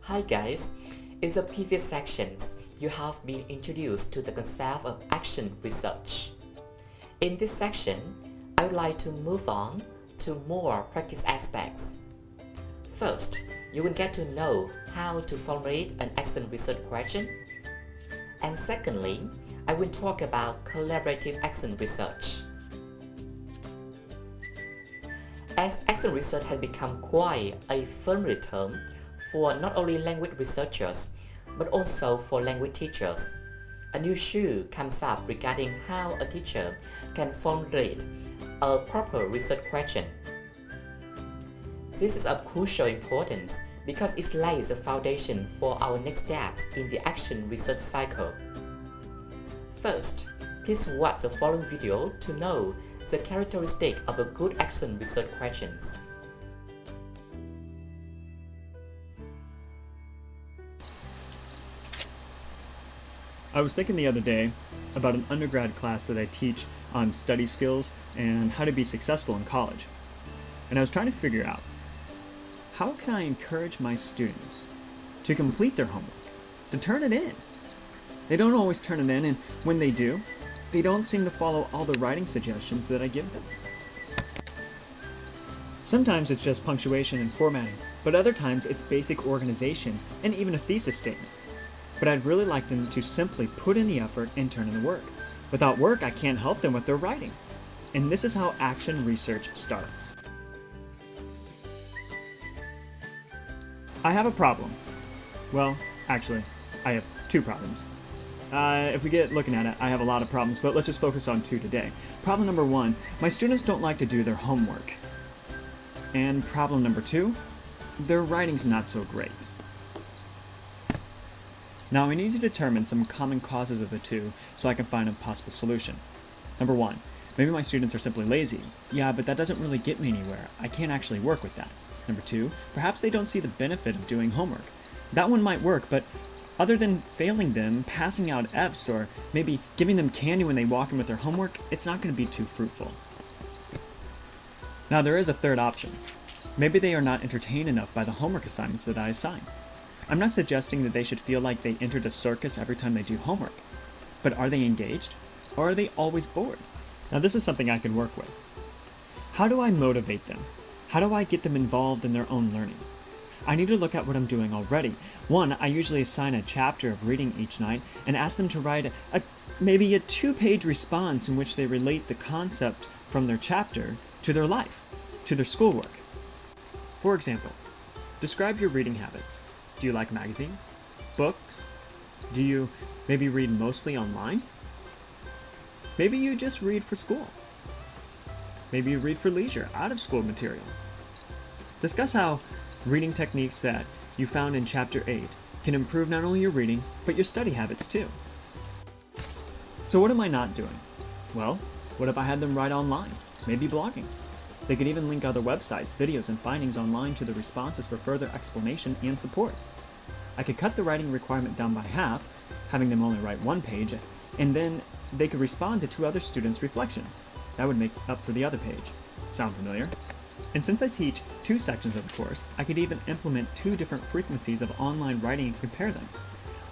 Hi guys, in the previous sections, you have been introduced to the concept of action research. In this section, I would like to move on to more practice aspects. First, you will get to know how to formulate an action research question. And secondly, I will talk about collaborative action research. As action research has become quite a familiar term for not only language researchers, but also for language teachers, a new issue comes up regarding how a teacher can formulate a proper research question. This is of crucial importance because it lays the foundation for our next steps in the action research cycle. First, please watch the following video to know the characteristic of a good action research questions. I was thinking the other day about an undergrad class that I teach on study skills and how to be successful in college. And I was trying to figure out, how can I encourage my students to complete their homework, to turn it in? They don't always turn it in, and when they do, they don't seem to follow all the writing suggestions that I give them. Sometimes it's just punctuation and formatting, but other times it's basic organization and even a thesis statement. But I'd really like them to simply put in the effort and turn in the work. Without work, I can't help them with their writing. And this is how action research starts. I have a problem. Well, actually, I have two problems. If we get looking at it, I have a lot of problems, but let's just focus on two today. Problem number one, my students don't like to do their homework. And problem number two, their writing's not so great. Now we need to determine some common causes of the two so I can find a possible solution. Number one, maybe my students are simply lazy. Yeah, but that doesn't really get me anywhere. I can't actually work with that. Number two, perhaps they don't see the benefit of doing homework. That one might work, but other than failing them, passing out Fs, or maybe giving them candy when they walk in with their homework, it's not going to be too fruitful. Now there is a third option. Maybe they are not entertained enough by the homework assignments that I assign. I'm not suggesting that they should feel like they entered a circus every time they do homework, but are they engaged, or are they always bored? Now this is something I can work with. How do I motivate them? How do I get them involved in their own learning? I need to look at what I'm doing already. One, I usually assign a chapter of reading each night and ask them to write maybe a 2-page response in which they relate the concept from their chapter to their life, to their schoolwork. For example, describe your reading habits. Do you like magazines? Books? Do you maybe read mostly online? Maybe you just read for school. Maybe you read for leisure, out of school material. Discuss how reading techniques that you found in Chapter 8 can improve not only your reading, but your study habits too. So what am I not doing? Well, what if I had them write online? Maybe blogging. They could even link other websites, videos, and findings online to the responses for further explanation and support. I could cut the writing requirement down by half, having them only write 1 page, and then they could respond to 2 other students' reflections. That would make up for the other page. Sound familiar? And since I teach 2 sections of the course, I could even implement 2 different frequencies of online writing and compare them.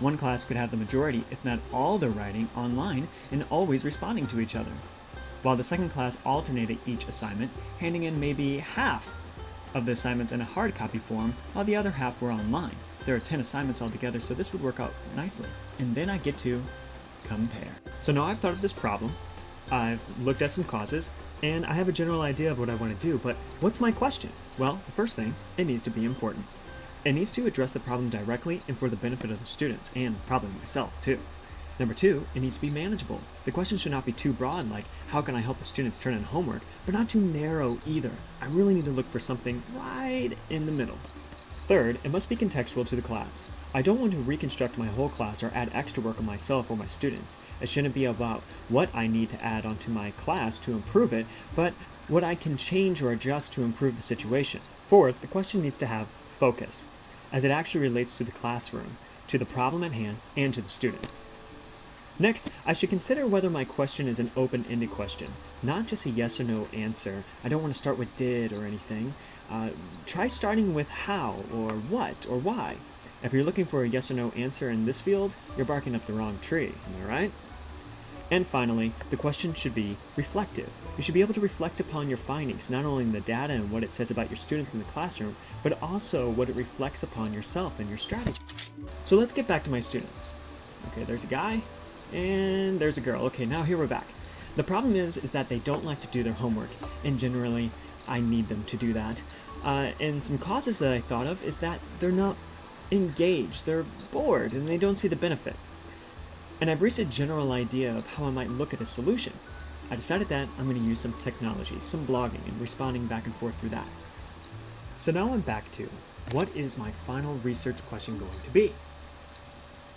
One class could have the majority, if not all, their writing online and always responding to each other, while the second class alternated each assignment, handing in maybe half of the assignments in a hard copy form, while the other half were online. There are 10 assignments altogether, so this would work out nicely. And then I get to compare. So now I've thought of this problem, I've looked at some causes, and I have a general idea of what I want to do, but what's my question? Well, the first thing, it needs to be important. It needs to address the problem directly and for the benefit of the students, and probably myself too. Number 2, it needs to be manageable. The question should not be too broad, like, how can I help the students turn in homework, but not too narrow either. I really need to look for something right in the middle. Third, it must be contextual to the class. I don't want to reconstruct my whole class or add extra work on myself or my students. It shouldn't be about what I need to add onto my class to improve it, but what I can change or adjust to improve the situation. Fourth, the question needs to have focus, as it actually relates to the classroom, to the problem at hand, and to the student. Next, I should consider whether my question is an open-ended question, not just a yes or no answer. I don't want to start with did or anything. Try starting with how or what or why. If you're looking for a yes or no answer in this field, you're barking up the wrong tree, am I right? And finally, the question should be reflective. You should be able to reflect upon your findings, not only in the data and what it says about your students in the classroom, but also what it reflects upon yourself and your strategy. So let's get back to my students. Okay, there's a guy, and there's a girl. Okay, now here we're back. The problem is that they don't like to do their homework, and generally, I need them to do that. And some causes that I thought of is that they're not engaged, they're bored, and they don't see the benefit. And I've reached a general idea of how I might look at a solution. I decided that I'm going to use some technology, some blogging, and responding back and forth through that. So now I'm back to, what is my final research question going to be?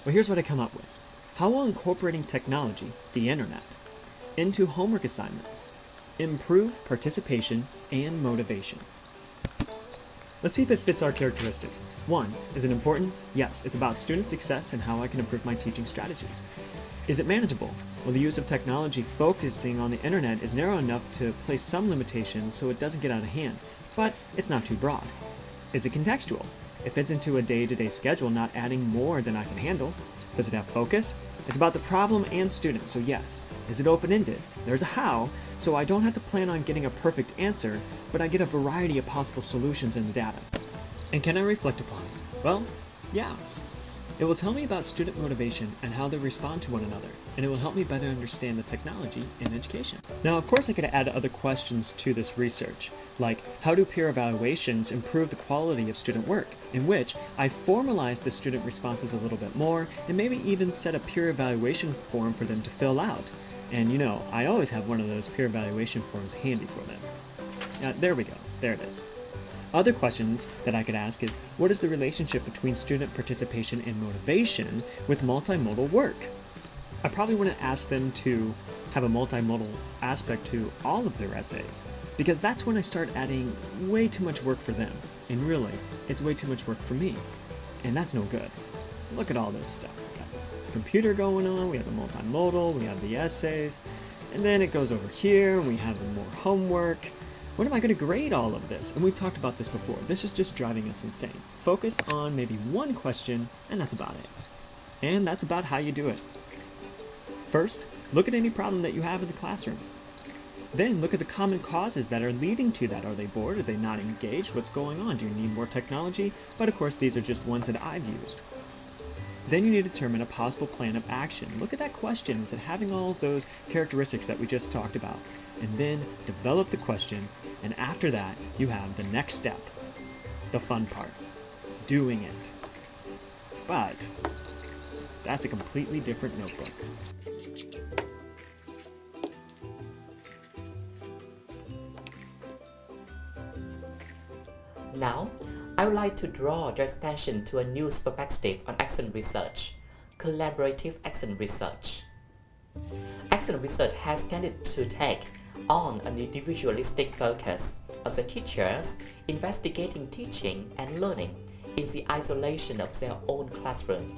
Well, here's what I come up with. How will incorporating technology, the internet, into homework assignments improve participation and motivation? Let's see if it fits our characteristics. 1. Is it important? Yes, it's about student success and how I can improve my teaching strategies. Is it manageable? Well, the use of technology focusing on the internet is narrow enough to place some limitations so it doesn't get out of hand, but it's not too broad. Is it contextual? It fits into a day-to-day schedule, not adding more than I can handle. Does it have focus? It's about the problem and students, so yes. Is it open-ended? There's a how, so I don't have to plan on getting a perfect answer, but I get a variety of possible solutions in the data. And can I reflect upon it? Well, yeah. It will tell me about student motivation and how they respond to one another, and it will help me better understand the technology in education. Now, of course, I could add other questions to this research, like how do peer evaluations improve the quality of student work, in which I formalize the student responses a little bit more, and maybe even set a peer evaluation form for them to fill out. And you know, I always have one of those peer evaluation forms handy for them. There we go, there it is. Other questions that I could ask is, what is the relationship between student participation and motivation with multimodal work? I probably want to ask them to have a multimodal aspect to all of their essays, because that's when I start adding way too much work for them. And really, it's way too much work for me. And that's no good. Look at all this stuff. We got the computer going on, we have the multimodal, we have the essays, and then it goes over here, and we have more homework. When am I going to grade all of this? And we've talked about this before. This is just driving us insane. Focus on maybe one question, and that's about it. And that's about how you do it. First, look at any problem that you have in the classroom. Then look at the common causes that are leading to that. Are they bored? Are they not engaged? What's going on? Do you need more technology? But of course, these are just ones that I've used. Then you need to determine a possible plan of action. Look at that question. Is it having all of those characteristics that we just talked about? And then develop the question. And after that, you have the next step, the fun part, doing it. But that's a completely different notebook. Now, I would like to draw your attention to a new perspective on action research, collaborative action research. Action research has tended to take on an individualistic focus of the teachers investigating teaching and learning in the isolation of their own classroom.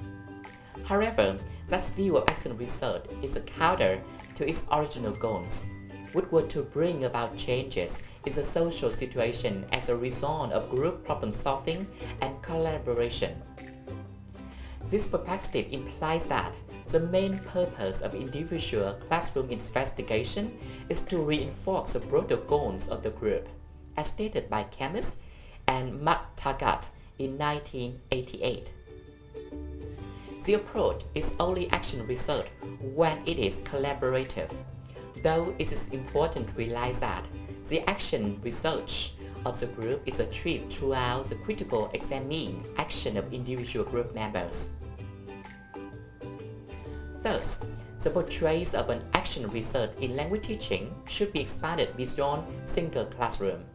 However, that view of action research is a counter to its original goals, which were to bring about changes in the social situation as a result of group problem solving and collaboration. This perspective implies that the main purpose of individual classroom investigation is to reinforce the broader goals of the group, as stated by chemist and Mark Taggart in 1988. The approach is only action research when it is collaborative, though it is important to realize that the action research of the group is achieved throughout the critical examining action of individual group members. Thus, the portrayal of an action research in language teaching should be expanded beyond single classroom.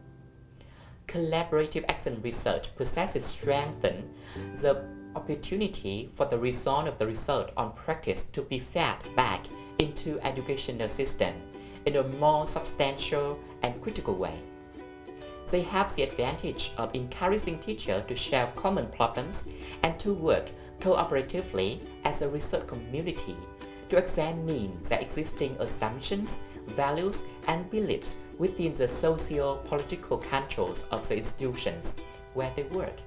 Collaborative action research possesses strengthen the opportunity for the result of the research on practice to be fed back into educational system in a more substantial and critical way. They have the advantage of encouraging teachers to share common problems and to work cooperatively as a research community to examine the existing assumptions, values, and beliefs within the socio-political controls of the institutions where they work.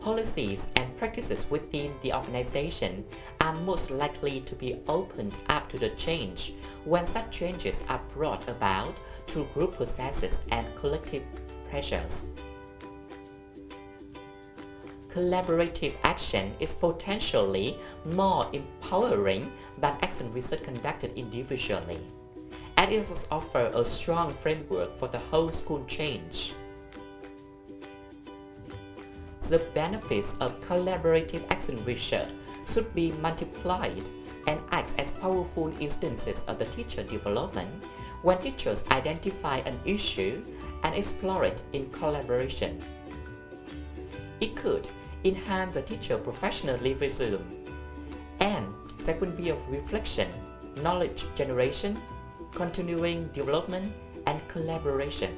Policies and practices within the organization are most likely to be opened up to the change when such changes are brought about through group processes and collective pressures. Collaborative action is potentially more empowering than action research conducted individually, and it offers a strong framework for the whole school change. The benefits of collaborative action research should be multiplied and act as powerful instances of the teacher development when teachers identify an issue and explore it in collaboration. It could enhance the teacher professionalism, and there could be a reflection, knowledge generation, continuing development, and collaboration.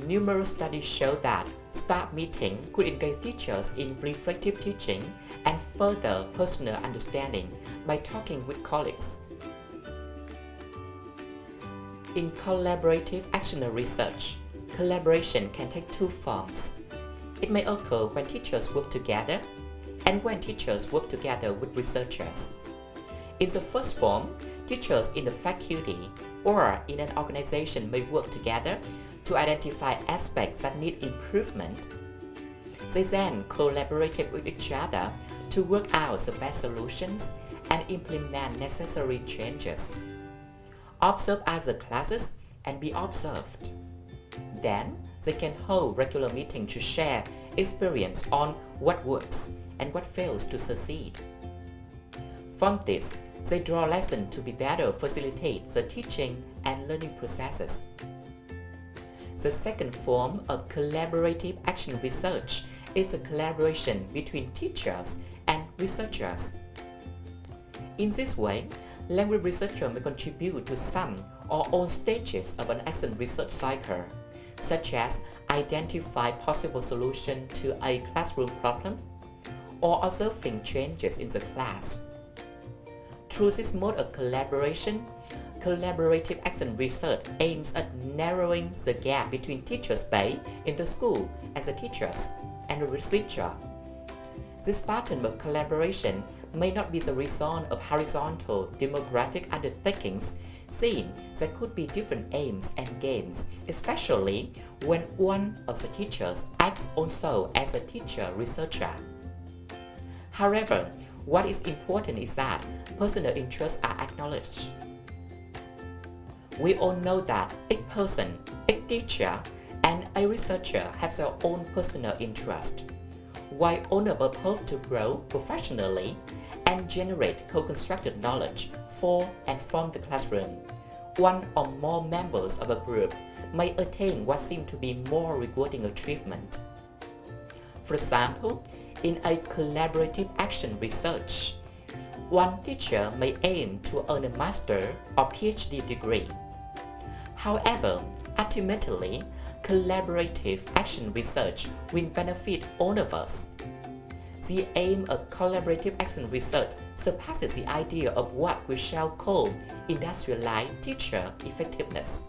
Numerous studies show that staff meetings could engage teachers in reflective teaching and further personal understanding by talking with colleagues. In collaborative action research, collaboration can take two forms. It may occur when teachers work together and when teachers work together with researchers. In the first form, teachers in the faculty or in an organization may work together to identify aspects that need improvement. They then collaborate with each other to work out the best solutions and implement necessary changes. Observe other classes and be observed. Then, they can hold regular meetings to share experience on what works and what fails to succeed. From this, they draw lessons to be better facilitate the teaching and learning processes. The second form of collaborative action research is the collaboration between teachers and researchers. In this way, language researchers may contribute to some or all stages of an action research cycle, such as identify possible solutions to a classroom problem or observing changes in the class. Through this mode of collaboration, collaborative action research aims at narrowing the gap between teachers based in the school and the teachers and the researcher. This pattern of collaboration may not be the result of horizontal democratic undertakings, seeing there could be different aims and gains, especially when one of the teachers acts also as a teacher researcher. However, what is important is that personal interests are acknowledged. We all know that each person, each teacher, and a researcher have their own personal interest. While all are both to grow professionally and generate co-constructed knowledge for and from the classroom, one or more members of a group may attain what seems to be more rewarding achievement. For example, in a collaborative action research, one teacher may aim to earn a master or PhD degree. However, ultimately, collaborative action research will benefit all of us. The aim of collaborative action research surpasses the idea of what we shall call industrialized teacher effectiveness.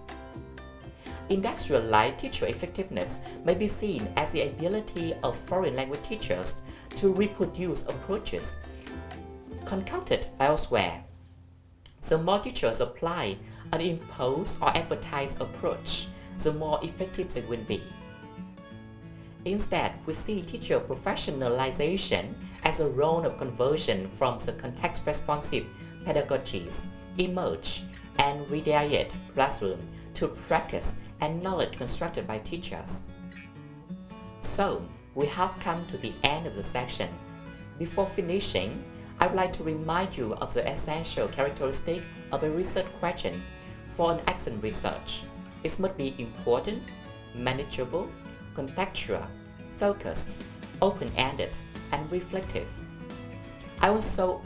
Industrialized teacher effectiveness may be seen as the ability of foreign language teachers to reproduce approaches concocted elsewhere. The more teachers apply an imposed or advertised approach, the more effective they will be. Instead, we see teacher professionalization as a role of conversion from the context-responsive pedagogies, emerge and redirect classroom to practice and knowledge constructed by teachers. So, we have come to the end of the section. Before finishing, I would like to remind you of the essential characteristic of a research question for an action research. It must be important, manageable, contextual, focused, open-ended, and reflective. I also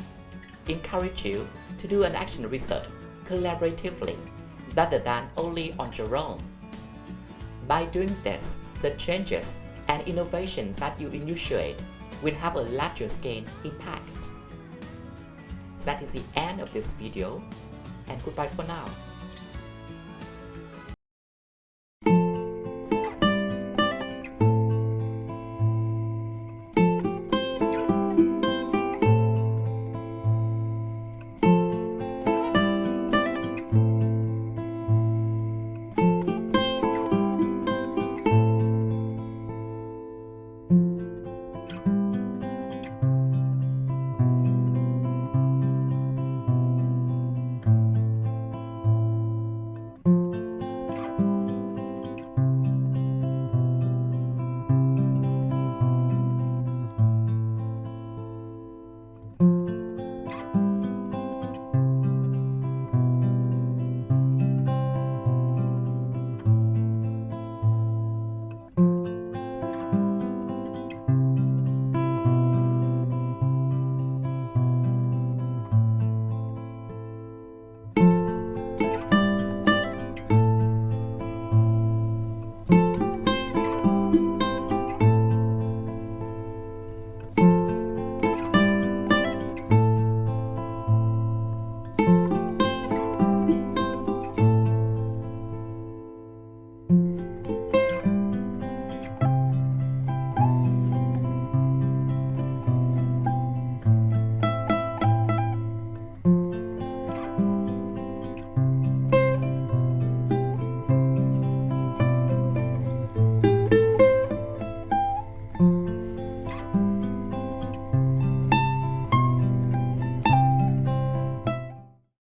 encourage you to do an action research collaboratively rather than only on your own. By doing this, the changes and innovations that you initiate will have a larger scale impact. That is the end of this video, and goodbye for now.